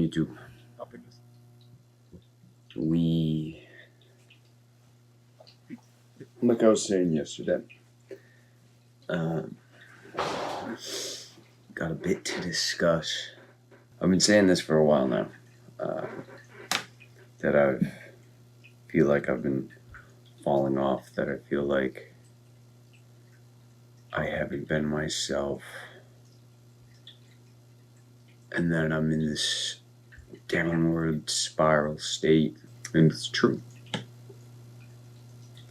YouTube. Like I was saying yesterday, got a bit to discuss. I've been saying this for a while now, that I feel like I've been falling off, that I feel like I haven't been myself, and that I'm in this downward spiral state, and it's true.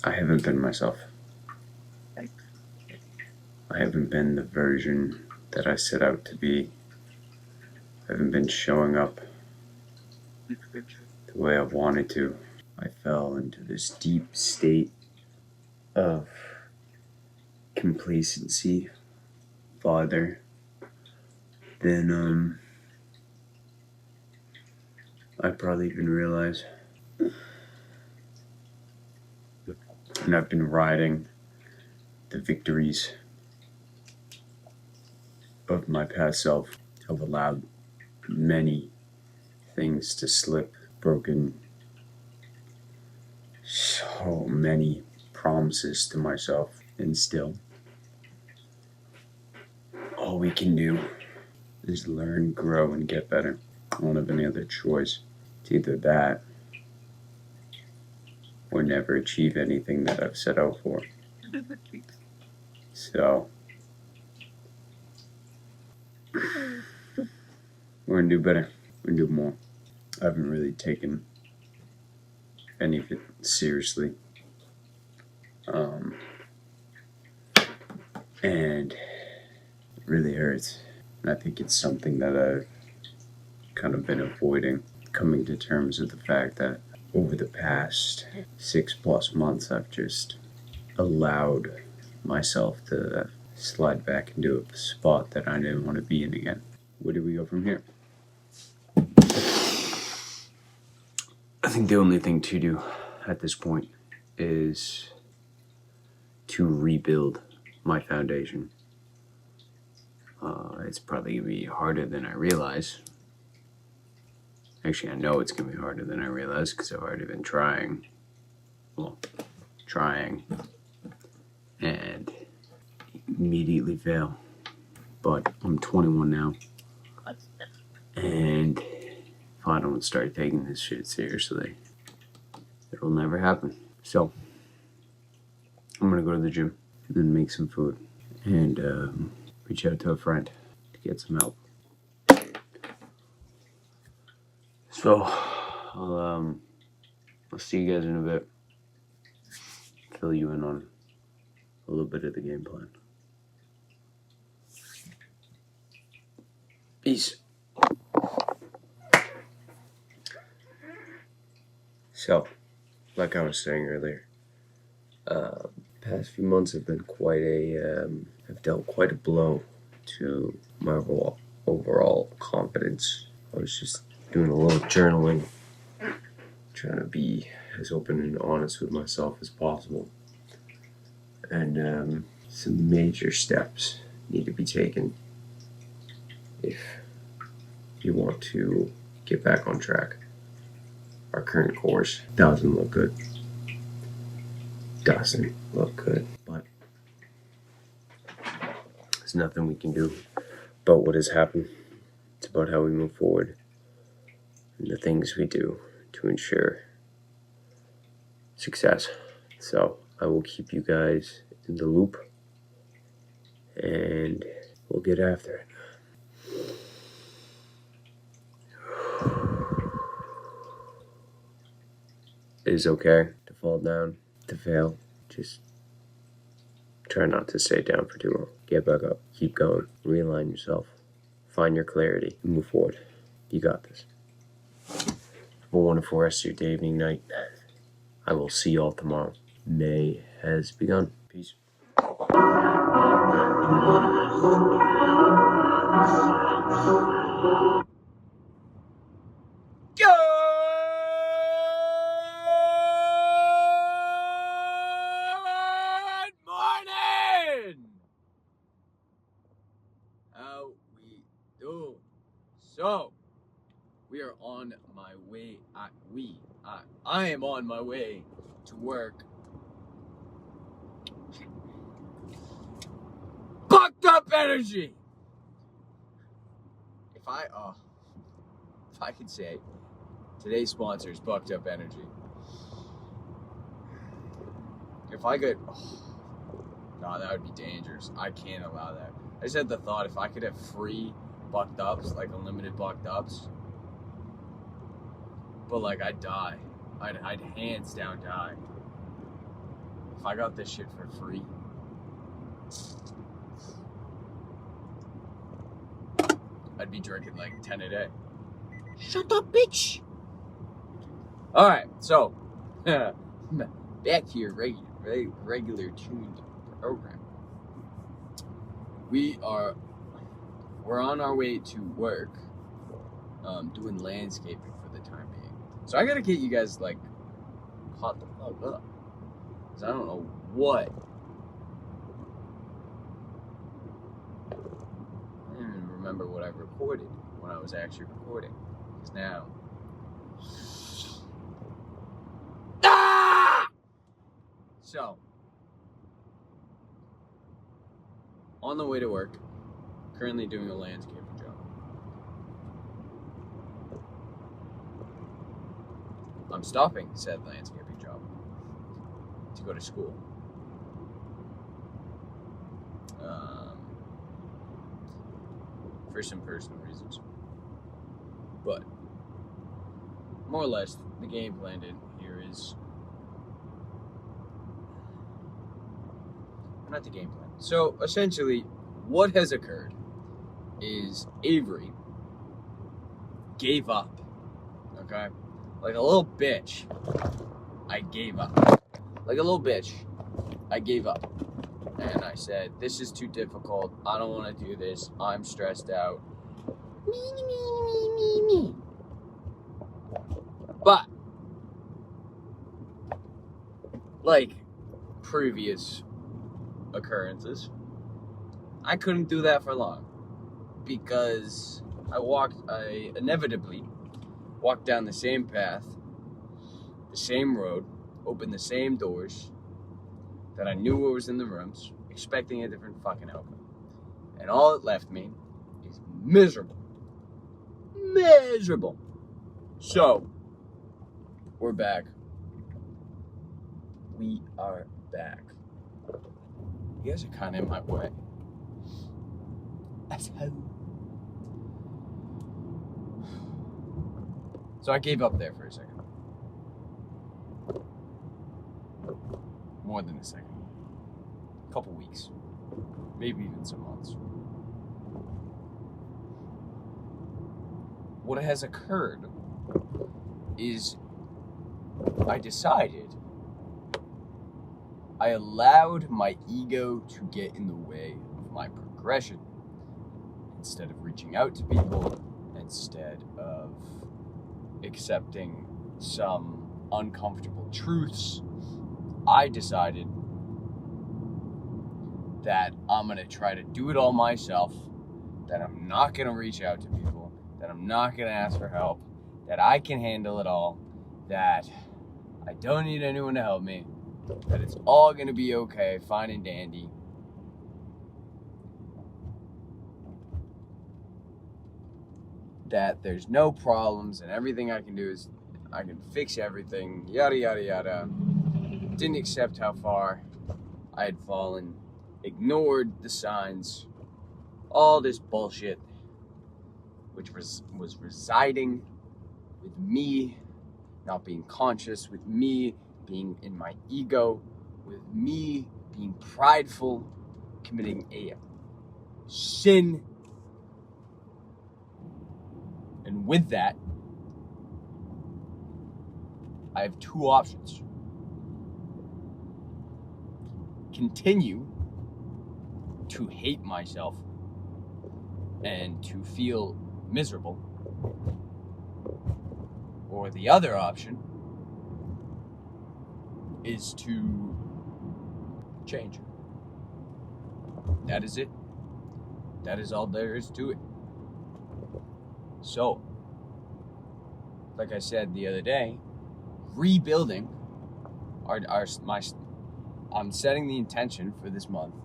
I haven't been myself. I haven't been the version that I set out to be. I haven't been showing up the way I've wanted to. I fell into this deep state of complacency farther than I probably even realize. And I've been riding the victories of my past self. I've allowed many things to slip, broken so many promises to myself, and still all we can do is learn, grow, and get better. I don't have any other choice. It's either that or never achieve anything that I've set out for. So we're gonna do better. We're gonna do more. I haven't really taken any of it seriously. And it really hurts. And I think it's something that I've kind of been avoiding, coming to terms with the fact that over the past 6+ months, I've just allowed myself to slide back into a spot that I didn't want to be in again. Where do we go from here? I think the only thing to do at this point is to rebuild my foundation. It's probably going to be harder than I realize. Actually, I know it's going to be harder than I realize because I've already been trying. Well, trying. And immediately fail. But I'm 21 now. And if I don't start taking this shit seriously, it'll never happen. So, I'm going to go to the gym and then make some food and reach out to a friend to get some help. So, I'll see you guys in a bit. Fill you in on a little bit of the game plan. Peace. So, like I was saying earlier, past few months have been have dealt quite a blow to my overall confidence. I was just doing a little journaling, trying to be as open and honest with myself as possible. And some major steps need to be taken if you want to get back on track. Our current course doesn't look good. But there's nothing we can do about what has happened. It's about how we move forward and the things we do to ensure success. So I will keep you guys in the loop and we'll get after it. It is okay to fall down, to fail. Just try not to stay down for too long. Get back up, keep going, realign yourself, find your clarity, and move forward. You got this. Have a wonderful rest of your day, evening, night. I will see you all tomorrow. May has begun. Peace. How we do? So, we are I am on my way to work. Bucked up energy. If I could say today's sponsor is Bucked Up Energy. If I could, no, that would be dangerous. I can't allow that. I just had the thought, if I could have free bucked ups, like unlimited bucked ups, but like I'd die. I'd hands down die. If I got this shit for free. I'd be drinking like 10 a day. Shut up, bitch! Alright, so, back to your regular tuned program. We're on our way to work, doing landscaping for the time being. So I gotta get you guys, like, caught the fuck up. Because I don't know what. I don't even remember what I recorded when I was actually recording. Because now. Ah! So, on the way to work, currently doing a landscaping job. I'm stopping said landscaping job to go to school. For some personal reasons. But, more or less, the game plan here is... Not the game plan. So, essentially, what has occurred is Avery gave up. Okay? Like a little bitch, I gave up. Like a little bitch, I gave up. And I said, this is too difficult. I don't want to do this. I'm stressed out. Me. But, like previous occurrences, I couldn't do that for long. Because I inevitably walked down the same path, the same road, opened the same doors, that I knew what was in the rooms, expecting a different fucking outcome. And all it left me is miserable. Miserable. So, we're back. We are back. You guys are kind of in my way. That's how. So I gave up there for a second. More than a second. A couple weeks. Maybe even some months. What has occurred is I allowed my ego to get in the way of my progression. Instead of reaching out to people, instead of accepting some uncomfortable truths, I decided that I'm going to try to do it all myself, that I'm not going to reach out to people, that I'm not going to ask for help, that I can handle it all, that I don't need anyone to help me, that it's all going to be okay, fine and dandy. That there's no problems and everything I can do is I can fix everything, yada yada yada. Didn't accept how far I had fallen, ignored the signs, all this bullshit, which was residing with me, not being conscious, with me being in my ego, with me being prideful, committing a sin. And with that, I have two options. Continue to hate myself and to feel miserable. Or the other option is to change. That is it. That is all there is to it. So, like I said the other day, rebuilding I'm setting the intention for this month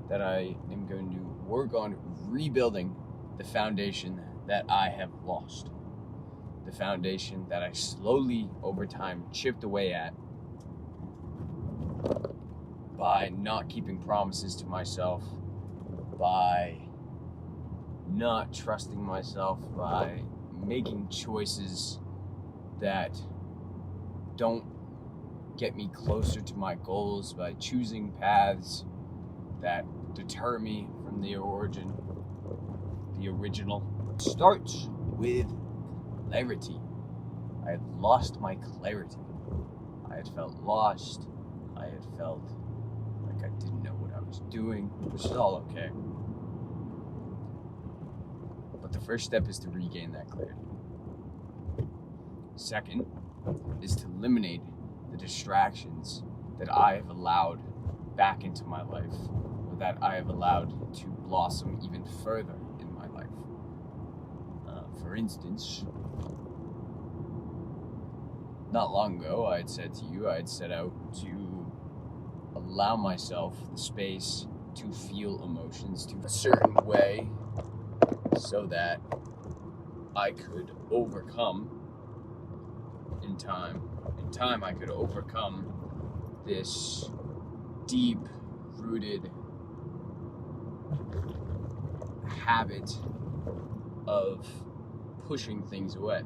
that I am going to work on rebuilding the foundation that I have lost. The foundation that I slowly, over time, chipped away at by not keeping promises to myself, by not trusting myself, by making choices that don't get me closer to my goals, by choosing paths that deter me from the original. Starts with clarity. I had lost my clarity. I had felt lost. I had felt like I didn't know what I was doing, which is all okay. But the first step is to regain that clarity. Second is to eliminate the distractions that I have allowed back into my life, or that I have allowed to blossom even further in my life. For instance, not long ago, I had said to you, I had set out to allow myself the space to feel emotions to a certain way so that I could overcome in time I could overcome this deep-rooted habit of pushing things away.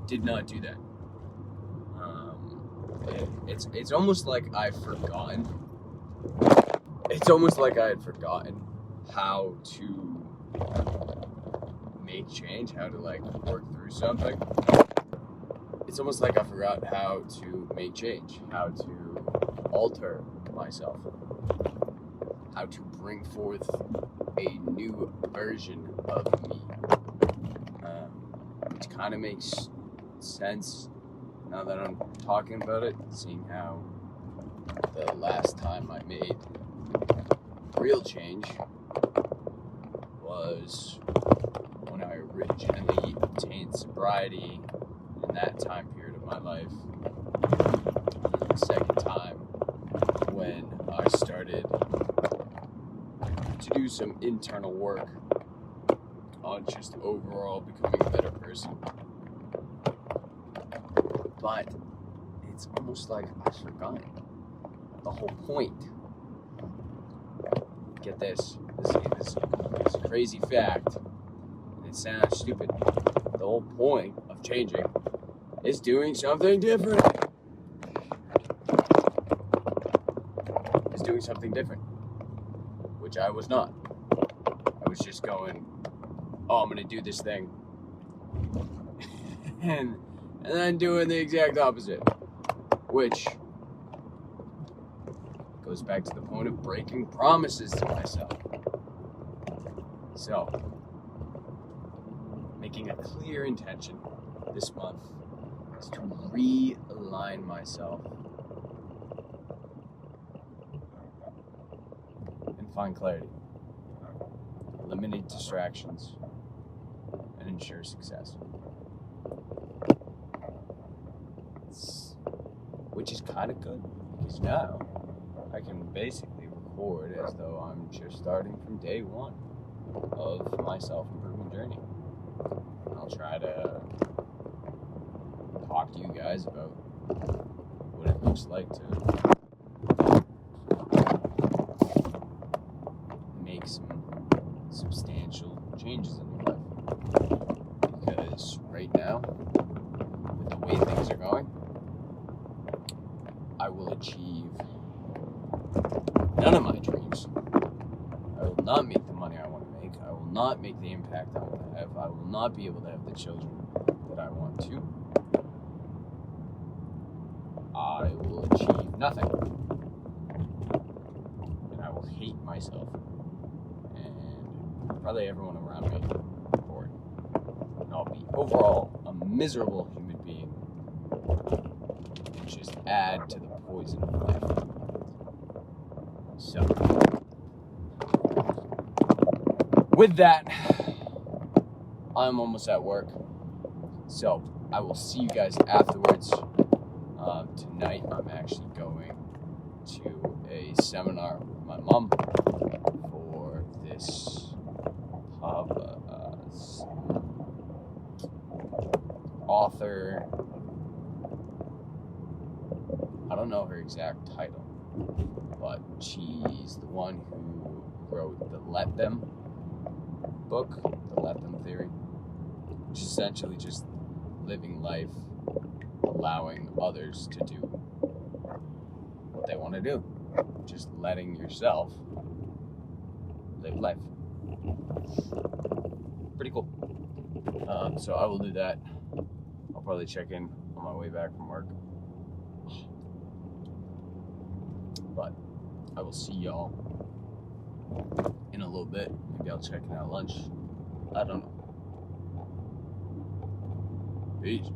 Did not do that. It's almost like I've forgotten. It's almost like I had forgotten how to make change, how to work through something. It's almost like I forgot how to make change, how to alter myself, how to bring forth a new version of me, which kind of makes sense now that I'm talking about it, seeing how the last time I made real change was when I originally obtained sobriety in that time period of my life. And the second time when I started to do some internal work on just overall becoming a better person. But it's almost like I've forgotten the whole point. Get this crazy fact, and it sounds stupid. The whole point of changing is doing something different. Is doing something different, which I was not. I was just going, I'm gonna do this thing, and then doing the exact opposite, which goes back to the point of breaking promises to myself. So, making a clear intention this month is to realign myself and find clarity, eliminate distractions, and ensure success. Which is kind of good, because now I can basically record as though I'm just starting from day one of my self-improvement journey. I'll try to talk to you guys about what it looks like to make some substantial changes in your life. Because right now, with the way things are going, I will achieve none of my dreams. I will not make the money I want to make. I will not make the impact I want to have. I will not be able to have the children that I want to. I will achieve nothing. And I will hate myself. And probably everyone around me for it. And I'll be overall a miserable human being. And just add to the poison of life. So, with that, I'm almost at work. So I will see you guys afterwards. Tonight I'm actually going to a seminar with my mom for this author. I don't know her exact title, but she's the one who wrote the Let Them book, the Let Them theory, which is essentially just living life, allowing others to do what they want to do, just letting yourself live life. Pretty cool. So I will do that. I'll probably check in on my way back from work. But I will see y'all in a little bit. Maybe I'll check in at lunch. I don't know. Peace.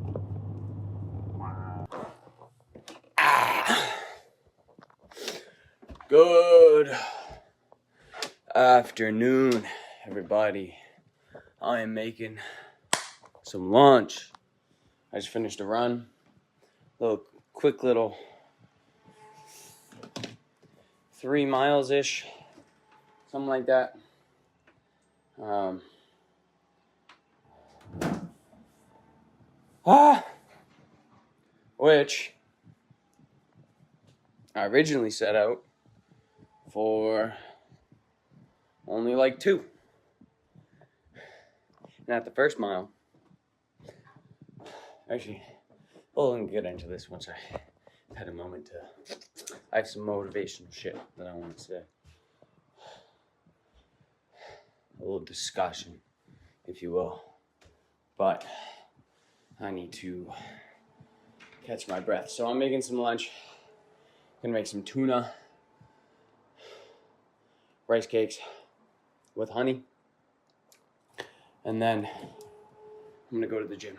Good afternoon, everybody. I am making some lunch. I just finished a run. Quick little 3 miles-ish. Something like that. Which I originally set out for only like 2. And at the first mile, actually, we'll get into this once I had a moment to. I have some motivational shit that I want to say. A little discussion, if you will. But I need to catch my breath. So I'm making some lunch. Gonna make some tuna, rice cakes with honey. And then I'm gonna go to the gym.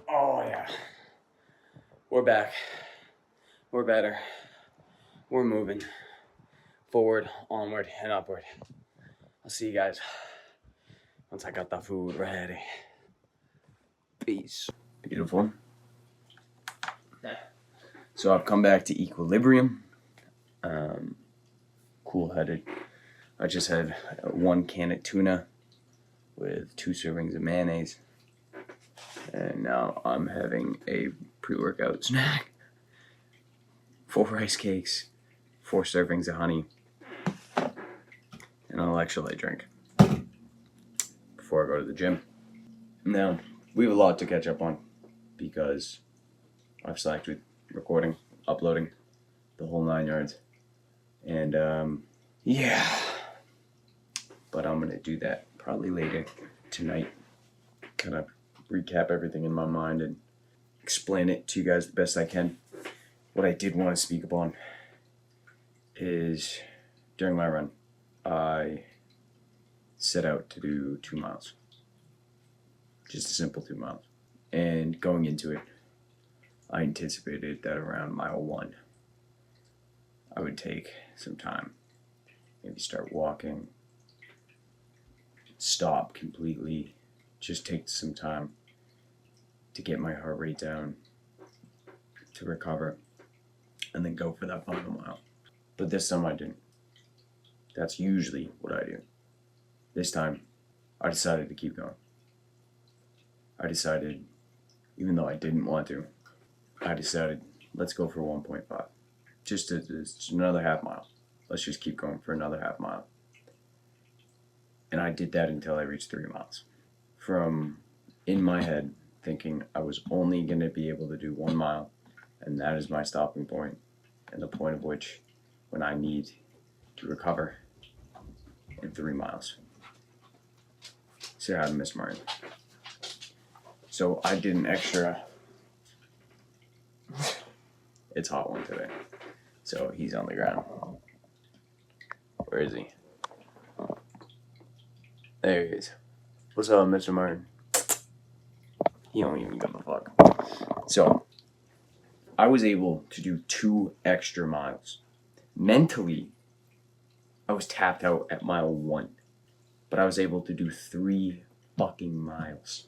Oh yeah. We're back. We're better. We're moving forward, onward, and upward. I'll see you guys once I got the food ready. Peace. Beautiful. So I've come back to equilibrium. Cool-headed. I just had 1 can of tuna with 2 servings of mayonnaise. And now I'm having a pre-workout snack. 4 rice cakes, 4 servings of honey, and an electrolyte drink before I go to the gym. Now, we have a lot to catch up on because I've slacked with recording, uploading, the whole 9 yards. And, yeah. But I'm going to do that probably later tonight. Kind of recap everything in my mind and explain it to you guys the best I can. What I did want to speak upon is during my run, I set out to do 2 miles. Just a simple 2 miles. And going into it, I anticipated that around mile 1, I would take some time. Maybe start walking, stop completely, just take some time to get my heart rate down, to recover, and then go for that final mile. But this time I didn't. That's usually what I do. This time, I decided to keep going. I decided, even though I didn't want to, I decided, let's go for 1.5. Just another half mile. Let's just keep going for another half mile. And I did that until I reached 3 miles. From in my head, thinking I was only going to be able to do 1 mile, and that is my stopping point, and the point of which when I need to recover in 3 miles. Say hi to Miss Martin. So I did an extra. It's a hot one today. So he's on the ground. Where is he? There he is. What's up, Mr. Martin? He don't even give a fuck. So I was able to do 2 extra miles. Mentally, I was tapped out at mile 1. but I was able to do 3 fucking miles.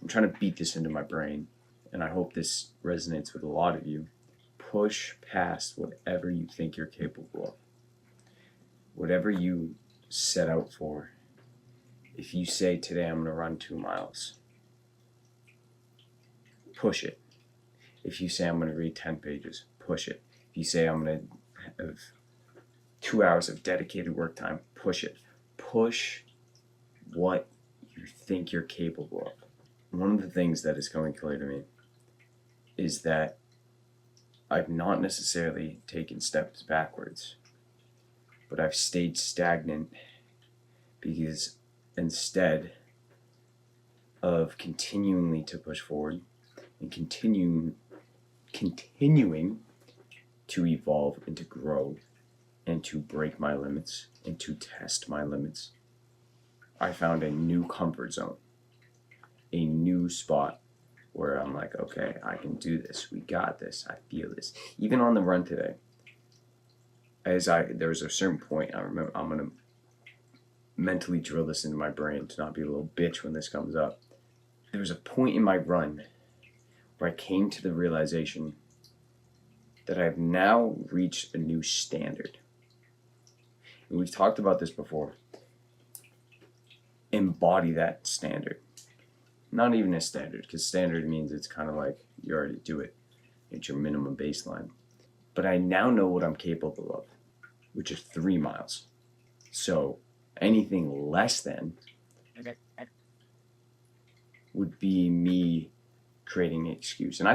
I'm trying to beat this into my brain, and I hope this resonates with a lot of you. Push past whatever you think you're capable of. Whatever you set out for. If you say today I'm going to run 2 miles, push it. If you say I'm going to read 10 pages, push it. If you say I'm going to have 2 hours of dedicated work time, push it. Push what you think you're capable of. One of the things that is coming clear to me is that I've not necessarily taken steps backwards, but I've stayed stagnant because instead of continually to push forward and continuing to evolve and to grow and to break my limits and to test my limits, I found a new comfort zone, a new spot where I'm like, okay, I can do this. We got this. I feel this. Even on the run today, there was a certain point, I remember, I'm going to mentally drill this into my brain to not be a little bitch when this comes up. There was a point in my run where I came to the realization that I've now reached a new standard. And we've talked about this before. Embody that standard. Not even a standard, because standard means it's kind of like you already do it. It's your minimum baseline. But I now know what I'm capable of, which is 3 miles. So anything less than would be me creating an excuse. And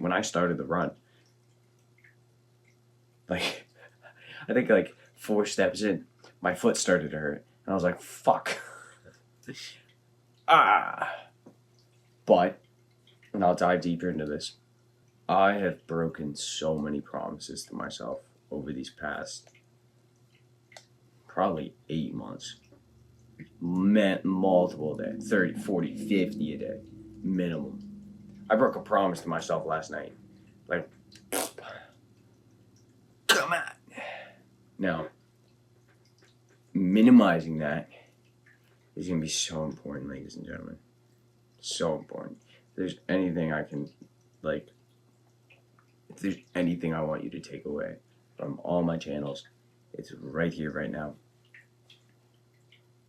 when I started the run, like, I think like 4 steps in, my foot started to hurt. And I was like, fuck. But, and I'll dive deeper into this, I have broken so many promises to myself over these past probably 8 months. Multiple a day, 30, 40, 50 a day, minimum. I broke a promise to myself last night. Like, come on. Now, minimizing that is going to be so important, ladies and gentlemen. So important. If there's anything I can, if there's anything I want you to take away from all my channels, it's right here, right now.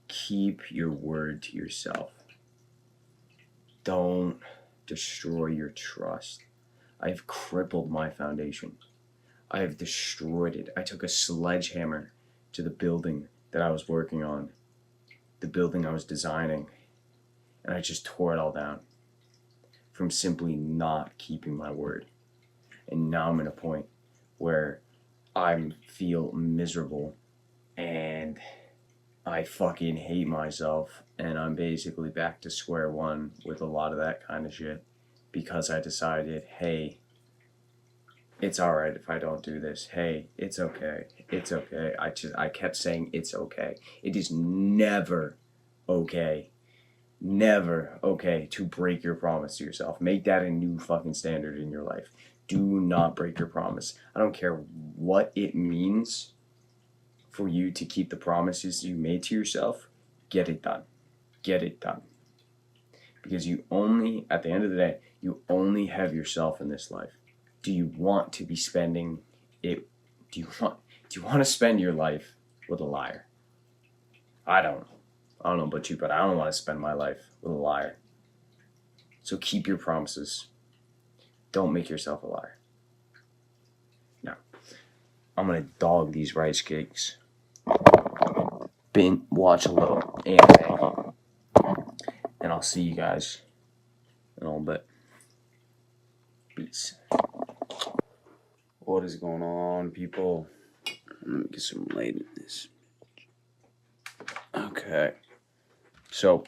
Keep your word to yourself. Don't destroy your trust. I've crippled my foundation. I have destroyed it. I took a sledgehammer to the building that I was working on, the building I was designing, and I just tore it all down from simply not keeping my word. And now I'm at a point where I feel miserable and I fucking hate myself, and I'm basically back to square one with a lot of that kind of shit because I decided, hey, it's alright if I don't do this. Hey, it's okay. It's okay. I kept saying it's okay. It is never okay. Never okay to break your promise to yourself. Make that a new fucking standard in your life. Do not break your promise. I don't care what it means for you to keep the promises you made to yourself. Get it done. Get it done. Because you only, at the end of the day, you only have yourself in this life. Do you want to be spending it? Do you want to spend your life with a liar? I don't know about you, but I don't want to spend my life with a liar. So keep your promises. Don't make yourself a liar. Now, I'm going to dog these rice cakes. Watch a little anime. And I'll see you guys in a little bit. Peace. What is going on, people? Let me get some light in this. Okay. So,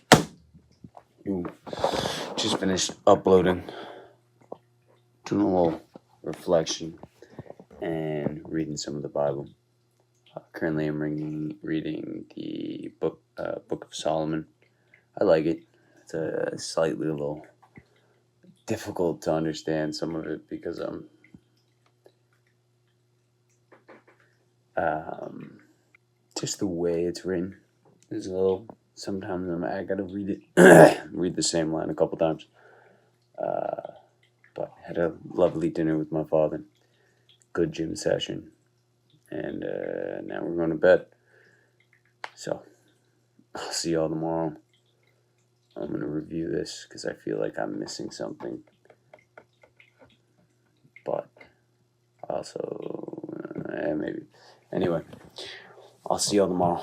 just finished uploading, doing a little reflection, and reading some of the Bible. Currently, I'm reading the Book of Solomon. I like it. It's a slightly a little difficult to understand some of it because just the way it's written is a little. Sometimes I gotta read it, read the same line a couple times. But had a lovely dinner with my father, good gym session, and now we're going to bed. So I'll see y'all tomorrow. I'm gonna review this because I feel like I'm missing something, but also maybe. Anyway, I'll see y'all tomorrow.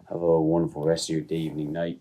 Have a wonderful rest of your day, evening, night.